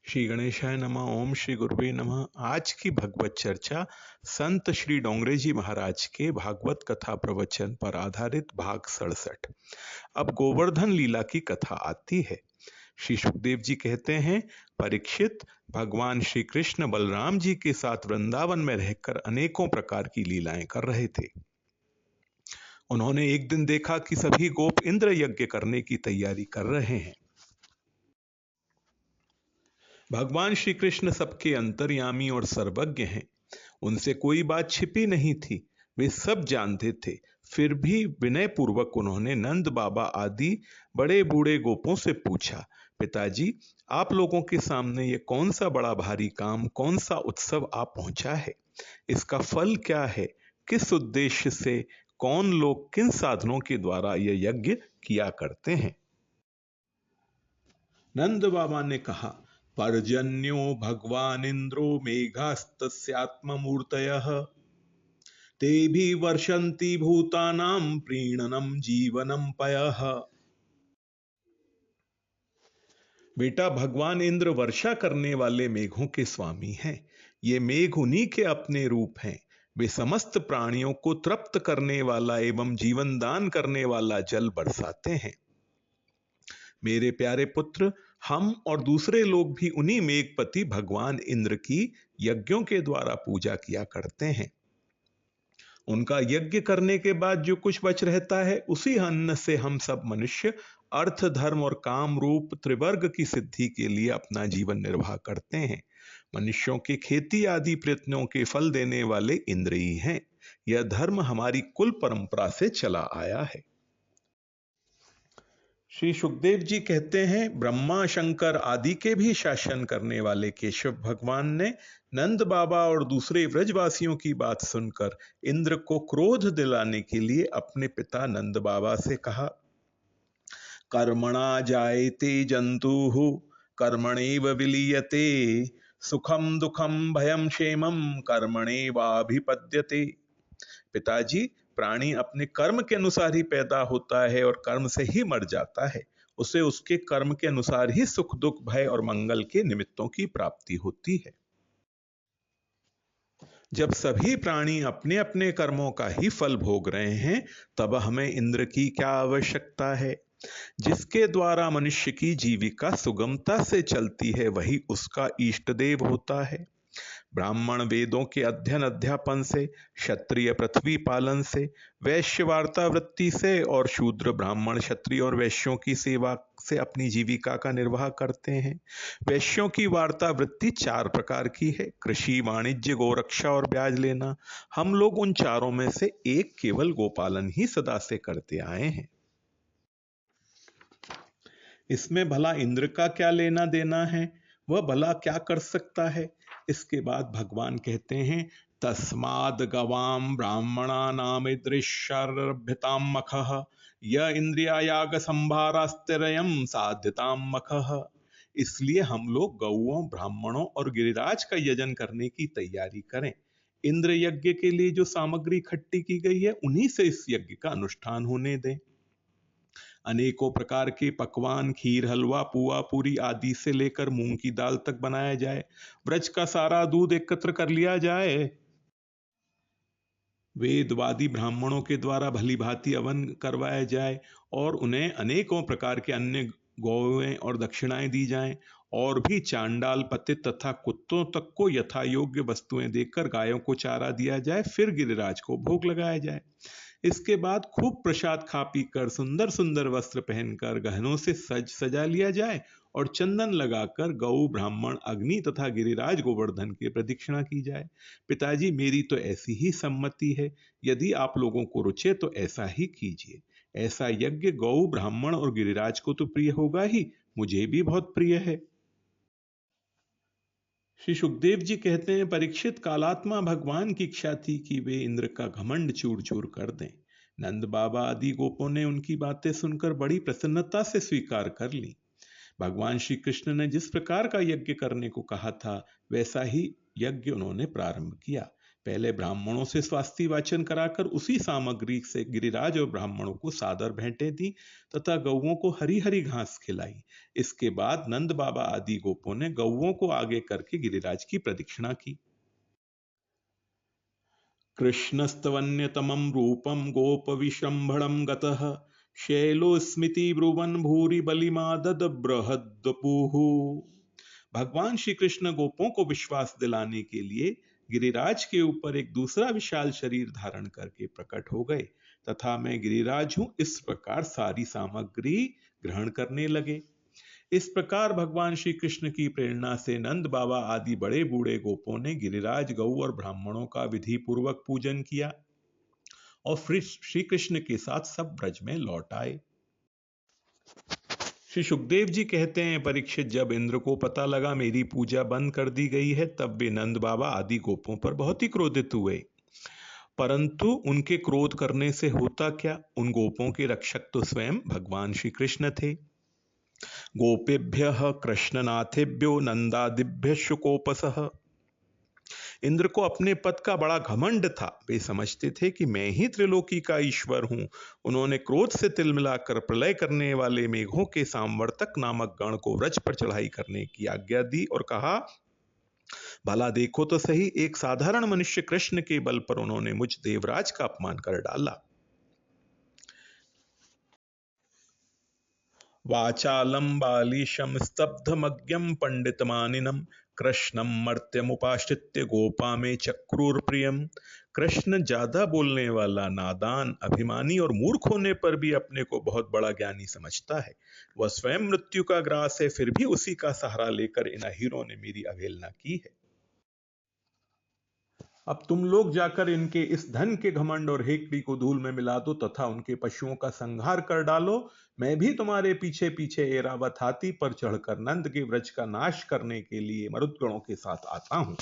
श्री गणेशाय नमः। ओम श्री गुरुवे नमः। आज की भगवत चर्चा संत श्री डोंगरे जी महाराज के भागवत कथा प्रवचन पर आधारित भाग 67। अब गोवर्धन लीला की कथा आती है। श्री सुखदेव जी कहते हैं, परीक्षित, भगवान श्री कृष्ण बलराम जी के साथ वृंदावन में रहकर अनेकों प्रकार की लीलाएं कर रहे थे। उन्होंने एक दिन देखा कि सभी गोप इंद्र यज्ञ करने की तैयारी कर रहे हैं। भगवान श्री कृष्ण सबके अंतर्यामी और सर्वज्ञ हैं। उनसे कोई बात छिपी नहीं थी, वे सब जानते थे। फिर भी विनय पूर्वक उन्होंने नंद बाबा आदि बड़े बूढ़े गोपों से पूछा, पिताजी, आप लोगों के सामने ये कौन सा बड़ा भारी काम, कौन सा उत्सव आ पहुंचा है? इसका फल क्या है? किस उद्देश्य से कौन लोग किन साधनों के द्वारा यह यज्ञ किया करते हैं? नंद बाबा ने कहा, पर्जन्यो भगवान इंद्रो मेघास्तस्यात्ममूर्तयः ते भी वर्षन्ति भूतानां प्रीणनम जीवनम पयः। बेटा, भगवान इंद्र वर्षा करने वाले मेघों के स्वामी हैं। ये मेघ उन्हीं के अपने रूप हैं। वे समस्त प्राणियों को तृप्त करने वाला एवं जीवन दान करने वाला जल बरसाते हैं। मेरे प्यारे पुत्र, हम और दूसरे लोग भी उन्हीं मेघपति भगवान इंद्र की यज्ञों के द्वारा पूजा किया करते हैं। उनका यज्ञ करने के बाद जो कुछ बच रहता है, उसी अन्न से हम सब मनुष्य अर्थ, धर्म और काम रूप त्रिवर्ग की सिद्धि के लिए अपना जीवन निर्वाह करते हैं। मनुष्यों के खेती आदि प्रयत्नों के फल देने वाले इंद्र ही हैं। यह धर्म हमारी कुल परंपरा से चला आया है। श्री सुखदेव जी कहते हैं, ब्रह्मा शंकर आदि के भी शासन करने वाले केशव भगवान ने नंद बाबा और दूसरे ब्रजवासियों की बात सुनकर इंद्र को क्रोध दिलाने के लिए अपने पिता नंद बाबा से कहा, कर्मणा जायते जंतुः कर्मणेव विलीयते, सुखम दुखम भयम क्षेमम कर्मणेवाभिपद्यते। पिताजी, प्राणी अपने कर्म के अनुसार ही पैदा होता है और कर्म से ही मर जाता है। उसे उसके कर्म के अनुसार ही सुख दुख भय और मंगल के निमित्तों की प्राप्ति होती है। जब सभी प्राणी अपने अपने कर्मों का ही फल भोग रहे हैं, तब हमें इंद्र की क्या आवश्यकता है? जिसके द्वारा मनुष्य की जीविका सुगमता से चलती है, वही उसका इष्ट देव होता है। ब्राह्मण वेदों के अध्ययन अध्यापन से, क्षत्रिय पृथ्वी पालन से, वैश्य वार्ता वृत्ति से और शूद्र ब्राह्मण क्षत्रिय और वैश्यों की सेवा से अपनी जीविका का निर्वाह करते हैं। वैश्यों की वार्ता वृत्ति 4 प्रकार की है: कृषि, वाणिज्य, गोरक्षा और ब्याज लेना। हम लोग उन चारों में से एक केवल गोपालन ही सदा से करते आए हैं। इसमें भला इंद्र का क्या लेना देना है? वह भला क्या कर सकता है? इसके बाद भगवान कहते हैं, तस्माद गवाम ब्राह्मणा नाम दृश्यभ्यताम मखः य इंद्रिया याग संभारास्तिरयम साध्यताम मखः। इसलिए हम लोग गौओं, ब्राह्मणों और गिरिराज का यजन करने की तैयारी करें। इंद्र यज्ञ के लिए जो सामग्री इकट्ठी की गई है, उन्हीं से इस यज्ञ का अनुष्ठान होने दें। अनेकों प्रकार के पकवान, खीर, हलवा, पुआ, पूरी आदि से लेकर मूंग की दाल तक बनाया जाए। ब्रज का सारा दूध एकत्र कर लिया जाए। वेदवादी ब्राह्मणों के द्वारा भली भांति हवन करवाया जाए और उन्हें अनेकों प्रकार के अन्य गौएं और दक्षिणाएं दी जाएं। और भी चांडाल, पतित तथा कुत्तों तक को यथा योग्य वस्तुएं देकर गायों को चारा दिया जाए। फिर गिरिराज को भोग लगाया जाए। इसके बाद खूब प्रसाद खा पी कर, सुंदर सुंदर वस्त्र पहनकर, गहनों से सजा लिया जाए और चंदन लगाकर गौ, ब्राह्मण, अग्नि तथा गिरिराज गोवर्धन की प्रदक्षिणा की जाए। पिताजी, मेरी तो ऐसी ही सम्मति है। यदि आप लोगों को रुचे तो ऐसा ही कीजिए। ऐसा यज्ञ गौ, ब्राह्मण और गिरिराज को तो प्रिय होगा ही, मुझे भी बहुत प्रिय है। श्री सुखदेव जी कहते हैं, परीक्षित, कालात्मा भगवान की इच्छा थी कि वे इंद्र का घमंड चूर चूर कर दें। नंद बाबा आदि गोपों ने उनकी बातें सुनकर बड़ी प्रसन्नता से स्वीकार कर ली। भगवान श्री कृष्ण ने जिस प्रकार का यज्ञ करने को कहा था, वैसा ही यज्ञ उन्होंने प्रारंभ किया। पहले ब्राह्मणों से स्वास्थ्य वाचन कराकर उसी सामग्री से गिरिराज और ब्राह्मणों को सादर भेंटें दी तथा गौओं को हरी हरी घास खिलाई। इसके बाद नंद बाबा आदि गोपों ने गौओं को आगे करके गिरिराज की प्रदक्षिणा की। कृष्णस्तवन्यतमं रूपं गोप विश्रम्भणं गतः शैलोस्मिति ब्रुवन् भूरि बलिमादद बृहद्वपुः। भगवान श्री कृष्ण गोपों को विश्वास दिलाने के लिए गिरिराज के ऊपर एक दूसरा विशाल शरीर धारण करके प्रकट हो गए तथा मैं गिरिराज हूं इस प्रकार सारी सामग्री ग्रहण करने लगे। इस प्रकार भगवान श्री कृष्ण की प्रेरणा से नंद बाबा आदि बड़े बूढ़े गोपों ने गिरिराज गौ और ब्राह्मणों का विधि पूर्वक पूजन किया और फिर श्री कृष्ण के साथ सब ब्रज में लौट आए। श्री सुखदेव जी कहते हैं, परीक्षित, जब इंद्र को पता लगा मेरी पूजा बंद कर दी गई है तब वे नंद बाबा आदि गोपों पर बहुत ही क्रोधित हुए। परंतु उनके क्रोध करने से होता क्या, उन गोपों के रक्षक तो स्वयं भगवान श्री कृष्ण थे। गोपेभ्यः कृष्णनाथेभ्यो नंदादिभ्य शुकोपसः। इंद्र को अपने पद का बड़ा घमंड था। वे समझते थे कि मैं ही त्रिलोकी का ईश्वर हूं। उन्होंने क्रोध से तिलमिलाकर प्रलय करने वाले मेघों के सांवर्तक नामक गण को व्रज पर चढ़ाई करने की आज्ञा दी और कहा, भला देखो तो सही, एक साधारण मनुष्य कृष्ण के बल पर उन्होंने मुझ देवराज का अपमान कर डाला। वाचालं बालिशं स्तब्धमज्ञं पंडितमानिनं कृष्णं मर्त्यमुपाश्रित्य गोपा में चक्रूर प्रियम। कृष्ण ज्यादा बोलने वाला, नादान, अभिमानी और मूर्ख होने पर भी अपने को बहुत बड़ा ज्ञानी समझता है। वह स्वयं मृत्यु का ग्रास है, फिर भी उसी का सहारा लेकर इन अहीरों ने मेरी अवहेलना की है। अब तुम लोग जाकर इनके इस धन के घमंड और हेकड़ी को धूल में मिला दो तथा उनके पशुओं का संहार कर डालो। मैं भी तुम्हारे पीछे पीछे ऐरावत हाथी पर चढ़कर नंद के व्रज का नाश करने के लिए मरुदगणों के साथ आता हूं।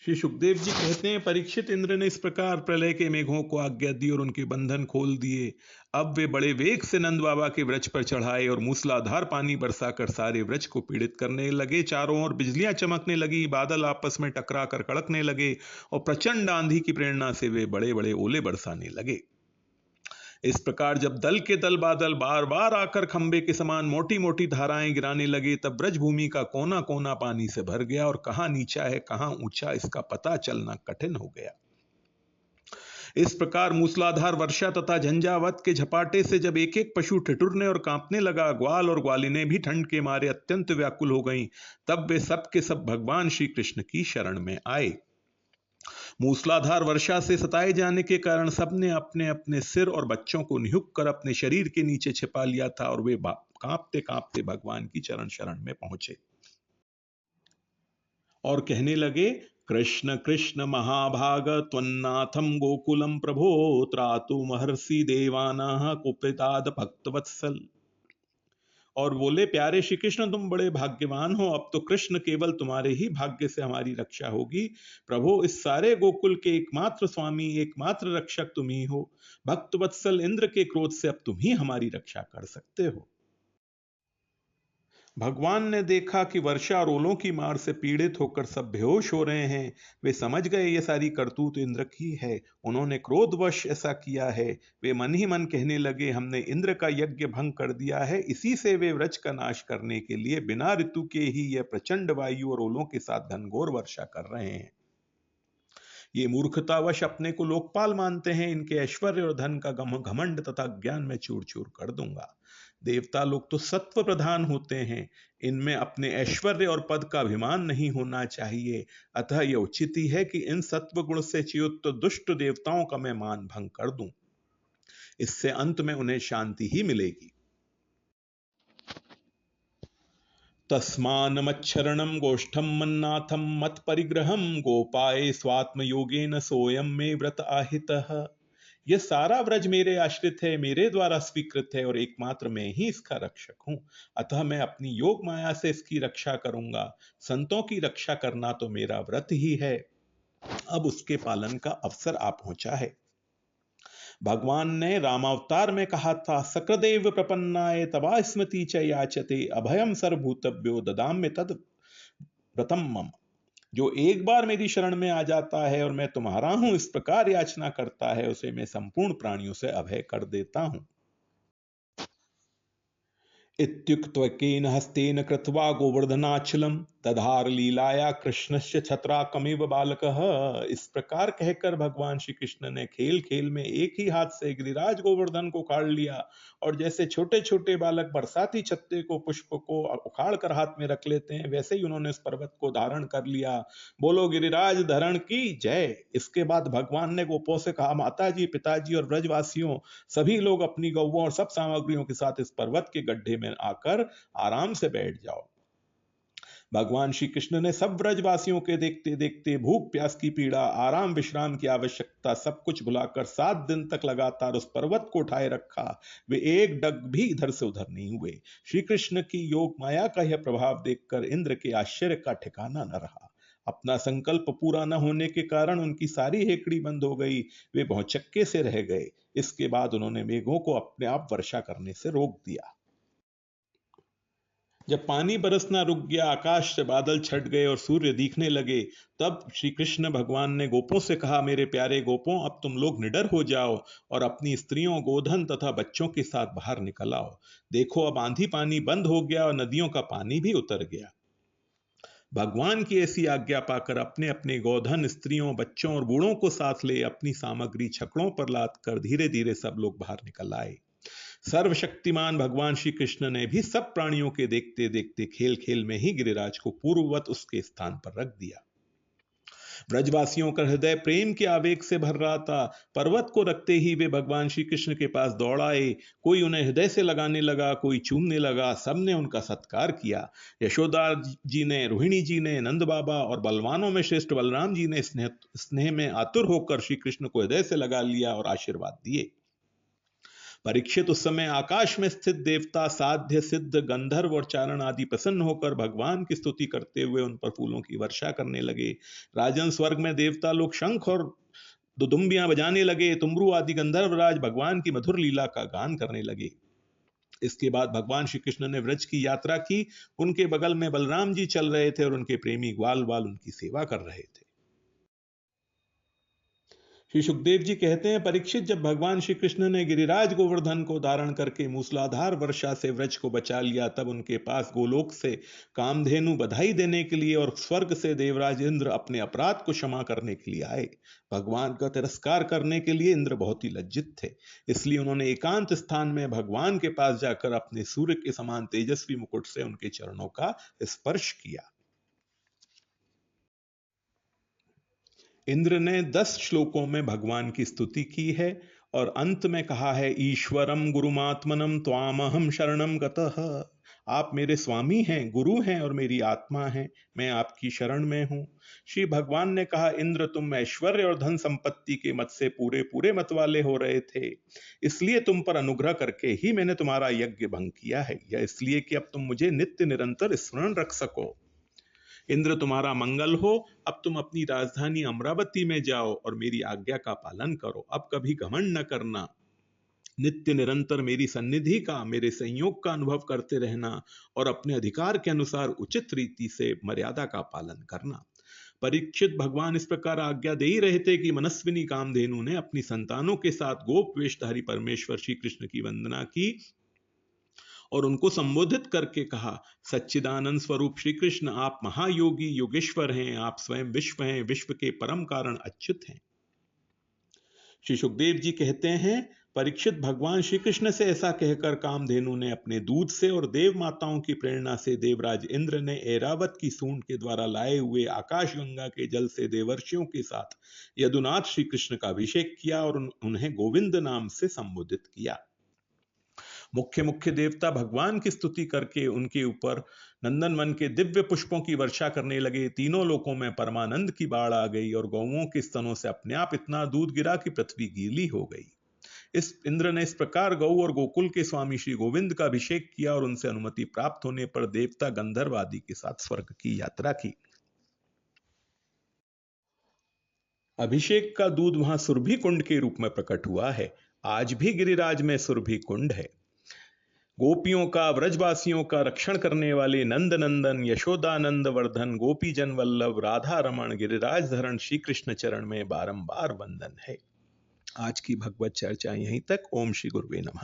श्री सुखदेव जी कहते हैं, परीक्षित, इंद्र ने इस प्रकार प्रलय के मेघों को आज्ञा दी और उनके बंधन खोल दिए। अब वे बड़े वेग से नंद बाबा के व्रज पर चढ़ाए और मूसलाधार पानी बरसाकर सारे व्रज को पीड़ित करने लगे। चारों ओर बिजलियां चमकने लगी, बादल आपस में टकरा कर कड़कने लगे और प्रचंड आंधी की प्रेरणा से वे बड़े बड़े ओले बरसाने लगे। इस प्रकार जब दल के दल बादल बार बार आकर खंबे के समान मोटी मोटी धाराएं गिराने लगे तब ब्रजभूमि का कोना कोना पानी से भर गया और कहां नीचा है कहां ऊंचा इसका पता चलना कठिन हो गया। इस प्रकार मूसलाधार वर्षा तथा झंझावत के झपाटे से जब एक एक पशु ठिठुरने और कांपने लगा, ग्वाल और ग्वालिनें भी ठंड के मारे अत्यंत व्याकुल हो गईं, तब वे सब के सब भगवान श्री कृष्ण की शरण में आए। मूसलाधार वर्षा से सताए जाने के कारण सबने अपने अपने सिर और बच्चों को निहुक कर अपने शरीर के नीचे छिपा लिया था और वे कांपते कांपते भगवान की चरण शरण में पहुंचे और कहने लगे, कृष्ण कृष्ण महाभाग त्वन्नाथम गोकुलम प्रभो त्रातु महर्षि देवानाः कुपिताद भक्तवत्सल। और बोले, प्यारे श्री कृष्ण, तुम बड़े भाग्यवान हो। अब तो कृष्ण केवल तुम्हारे ही भाग्य से हमारी रक्षा होगी। प्रभु, इस सारे गोकुल के एकमात्र स्वामी, एकमात्र रक्षक तुम ही हो। भक्त वत्सल इंद्र के क्रोध से अब तुम ही हमारी रक्षा कर सकते हो। भगवान ने देखा कि वर्षा और ओलों की मार से पीड़ित होकर सब बेहोश हो रहे हैं। वे समझ गए ये सारी करतूत इंद्र की है, उन्होंने क्रोधवश ऐसा किया है। वे मन ही मन कहने लगे, हमने इंद्र का यज्ञ भंग कर दिया है। इसी से वे व्रज का नाश करने के लिए बिना ऋतु के ही यह प्रचंड वायु और ओलों के साथ घनघोर वर्षा कर रहे हैं। ये मूर्खतावश अपने को लोकपाल मानते हैं। इनके ऐश्वर्य और धन का घमंड तथा ज्ञान में चूर चूर कर दूंगा। देवता लोग तो सत्व प्रधान होते हैं, इनमें अपने ऐश्वर्य और पद का अभिमान नहीं होना चाहिए। अतः यह उचित ही है कि इन सत्व गुण से च्युत दुष्ट देवताओं का मैं मान भंग कर दूं। इससे अंत में उन्हें शांति ही मिलेगी। तस्मान्मच्छरणं गोष्ठं मन्नाथं मत्परिग्रहं गोपाये स्वात्म योगेन सोयम में व्रत आहितः। यह सारा व्रज मेरे आश्रित है, मेरे द्वारा स्वीकृत है और एकमात्र मैं ही इसका रक्षक हूं। अतः मैं अपनी योग माया से इसकी रक्षा करूंगा। संतों की रक्षा करना तो मेरा व्रत ही है। अब उसके पालन का अवसर आ पहुंचा है। भगवान ने रामावतार में कहा था, सक्रदेव प्रपन्नाय तवा स्मृति च याचते अभयम सर्वभूतभ्यो ददाम्य तद व्रतम मम। जो एक बार मेरी शरण में आ जाता है और मैं तुम्हारा हूं इस प्रकार याचना करता है, उसे मैं संपूर्ण प्राणियों से अभय कर देता हूं। इत्युक्त्वकेन हस्तेन कृत्वा गोवर्धनाचलम दधार लीलाया कृष्णस्य छत्राकमिव बालकः। इस प्रकार कहकर भगवान श्री कृष्ण ने खेल खेल में एक ही हाथ से गिरिराज गोवर्धन को उखाड़ लिया, और जैसे छोटे छोटे बालक बरसाती छत्ते को पुष्प को उखाड़ कर हाथ में रख लेते हैं, वैसे ही उन्होंने इस पर्वत को धारण कर लिया। बोलो गिरिराज धरण की जय। इसके बाद भगवान ने गोपों से कहा, माताजी, पिताजी और ब्रजवासियों, सभी लोग अपनी गौओं और सब सामग्रियों के साथ इस पर्वत के गड्ढे में आकर आराम से बैठ जाओ। भगवान श्री कृष्ण ने सब ब्रजवासियों के देखते देखते भूख प्यास की पीड़ा, आराम विश्राम की आवश्यकता सब कुछ भुलाकर 7 दिन तक लगातार उस पर्वत को उठाए रखा। वे एक डग भी इधर से उधर नहीं हुए। श्री कृष्ण की योग माया का यह प्रभाव देखकर इंद्र के आश्चर्य का ठिकाना न रहा। अपना संकल्प पूरा न होने के कारण उनकी सारी हेकड़ी बंद हो गई। वे भौचक्के से रह गए। इसके बाद उन्होंने मेघों को अपने आप वर्षा करने से रोक दिया। जब पानी बरसना रुक गया, आकाश से बादल छट गए और सूर्य दिखने लगे, तब श्री कृष्ण भगवान ने गोपों से कहा, मेरे प्यारे गोपों, अब तुम लोग निडर हो जाओ और अपनी स्त्रियों, गोधन तथा बच्चों के साथ बाहर निकल आओ। देखो, अब आंधी पानी बंद हो गया और नदियों का पानी भी उतर गया। भगवान की ऐसी आज्ञा पाकर अपने अपने गोधन, स्त्रियों, बच्चों और बूढ़ों को साथ ले अपनी सामग्री छकड़ों पर लाद कर धीरे धीरे सब लोग बाहर निकल आए। सर्वशक्तिमान भगवान श्री कृष्ण ने भी सब प्राणियों के देखते देखते खेल खेल में ही गिरिराज को पूर्ववत उसके स्थान पर रख दिया। ब्रजवासियों का हृदय प्रेम के आवेग से भर रहा था। पर्वत को रखते ही वे भगवान श्री कृष्ण के पास दौड़ आए। कोई उन्हें हृदय से लगाने लगा, कोई चूमने लगा। सबने उनका सत्कार किया। यशोदा जी ने, रोहिणी जी ने, नंद बाबा और बलवानों में श्रेष्ठ बलराम जी ने स्नेह में आतुर होकर श्री कृष्ण को हृदय से लगा लिया और आशीर्वाद दिए। परीक्षित उस समय आकाश में स्थित देवता, साध्य, सिद्ध, गंधर्व और चारण आदि प्रसन्न होकर भगवान की स्तुति करते हुए उन पर फूलों की वर्षा करने लगे। राजन स्वर्ग में देवता लोग शंख और दुदुम्बियां बजाने लगे। तुमरू आदि गंधर्व राज भगवान की मधुर लीला का गान करने लगे। इसके बाद भगवान श्री कृष्ण ने व्रज की यात्रा की। उनके बगल में बलराम जी चल रहे थे और उनके प्रेमी ग्वाल बाल उनकी सेवा कर रहे थे। श्री सुखदेव जी कहते हैं, परीक्षित, जब भगवान श्री कृष्ण ने गिरिराज गोवर्धन को धारण करके मूसलाधार वर्षा से व्रज को बचा लिया, तब उनके पास गोलोक से कामधेनु बधाई देने के लिए और स्वर्ग से देवराज इंद्र अपने अपराध को क्षमा करने के लिए आए। भगवान का तिरस्कार करने के लिए इंद्र बहुत ही लज्जित थे। इसलिए उन्होंने एकांत स्थान में भगवान के पास जाकर अपने सूर्य के समान तेजस्वी मुकुट से उनके चरणों का स्पर्श किया। इंद्र ने 10 श्लोकों में भगवान की स्तुति की है और अंत में कहा है, ईश्वरम गुरुमात्मनम त्वामहम शरणम गतः। आप मेरे स्वामी हैं, गुरु हैं और मेरी आत्मा हैं। मैं आपकी शरण में हूं। श्री भगवान ने कहा, इंद्र, तुम ऐश्वर्य और धन संपत्ति के मत से पूरे पूरे मत वाले हो रहे थे, इसलिए तुम पर अनुग्रह करके ही मैंने तुम्हारा यज्ञ भंग किया है। यह इसलिए कि अब तुम मुझे नित्य निरंतर स्मरण रख सको। इंद्र, तुम्हारा मंगल हो। अब तुम अपनी राजधानी अमरावती में जाओ और मेरी आज्ञा का पालन करो। अब कभी घमंड न करना। नित्य निरंतर मेरी सन्निधि का, मेरे संयोग का अनुभव करते रहना और अपने अधिकार के अनुसार उचित रीति से मर्यादा का पालन करना। परीक्षित, भगवान इस प्रकार आज्ञा दे ही रहे थे कि मनस्विनी कामधेनु ने अपनी संतानों के साथ गोप वेशधारी परमेश्वर श्री कृष्ण की वंदना की और उनको संबोधित करके कहा, सच्चिदानंद स्वरूप श्री कृष्ण, आप महायोगी योगेश्वर हैं। आप स्वयं विश्व हैं, विश्व के परम कारण अच्युत हैं। श्री सुखदेव जी कहते हैं, परीक्षित, भगवान श्री कृष्ण से ऐसा कहकर कामधेनु ने अपने दूध से और देव माताओं की प्रेरणा से देवराज इंद्र ने ऐरावत की सूंड के द्वारा लाए हुए आकाश गंगा के जल से देवर्षियों के साथ यदुनाथ श्री कृष्ण का अभिषेक किया और उन्हें गोविंद नाम से संबोधित किया। मुख्य मुख्य देवता भगवान की स्तुति करके उनके ऊपर नंदन वन के दिव्य पुष्पों की वर्षा करने लगे। तीनों लोकों में परमानंद की बाढ़ आ गई और गौओं के स्तनों से अपने आप इतना दूध गिरा कि पृथ्वी गीली हो गई। इस इंद्र ने इस प्रकार गौ और गोकुल के स्वामी श्री गोविंद का अभिषेक किया और उनसे अनुमति प्राप्त होने पर देवता, गंधर्व आदि के साथ स्वर्ग की यात्रा की। अभिषेक का दूध वहां सुरभि कुंड के रूप में प्रकट हुआ है। आज भी गिरिराज में सुरभि कुंड है। गोपियों का, व्रजवासियों का रक्षण करने वाले नंद नंदन, यशोदानंद वर्धन, गोपी जन वल्लभ, राधा रमण, गिरिराज धरण श्री कृष्ण चरण में बारंबार वंदन है। आज की भगवत चर्चा यहीं तक। ओम श्री गुरुवे नमः।